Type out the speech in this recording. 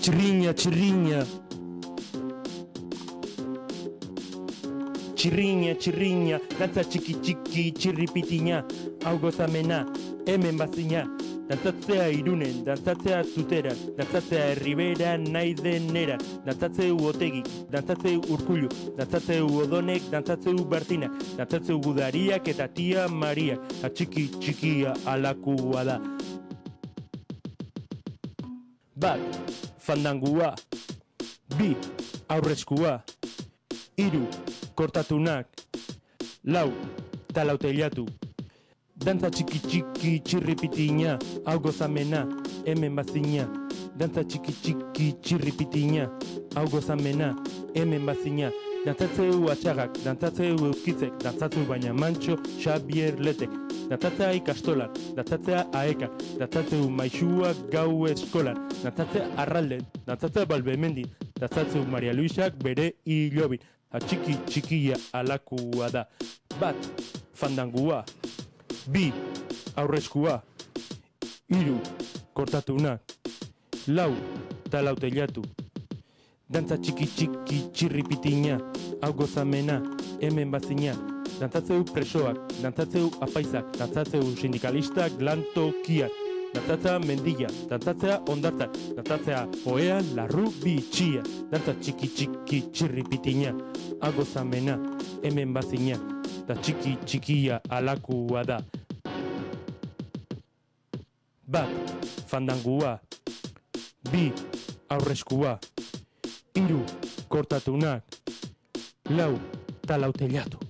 Txirriña, txirriña. Txirriña, txirriña, dantza txiki txiki txirripitiña, hau gozamena, hemen bazina. Dantzatzea Irunen, dantzatzea Tuteran, dantzatzea Herriberan nahi denera, dantzatzeu Otegik, dantzatzeu Urkullu, dantzatzeu Odonek, dantzatzeu Bartinak, dantzatzeu Gudariak eta tia Mariak, atxiki txikia alakua da. Bat, fandangua, bi, aurreskua, hiru, kortatunak, lau, talauteilatu. Dantza txiki txiki txirripitiña, hau gozamena, hemen bazina. Dantza txiki txiki txirripitiña, hau gozamena, hemen bazina. Dantzatzeu atxagak, dantzatzeu euskitzek, dantzatzeu baina mantxo Xabier Letek. Dantzatzea ikastolan, dantzatzea aekak, dantzatzeu maixuak gau eskolan, dantzatzea arralden, dantzatzea balbemendin, dantzatzeu Maria Luisak bere hilobin. Atxiki txikia alakua da. Bat, fandangua. Bi, aurreskua. Hiru, kortatunak. Lau, talauteilatu. Dantza txiki txiki txirripitiña, hau gozamena, hemen bazina. Dantzatzeu presoak, dantzatzeu apaizak, dantzatzeu sindikalistak lantokiak. Dantzatzea mendilla, dantzatzea ondartzak, dantzatzea oean larru bitxia. Dantza txiki txiki txirripitiña, hau gozamena, hemen bazina. Da txiki txikia alakua da. Bat, fandangua. Bi, aurreskua. Hiru, kortatunak. Lau, talauteilatu.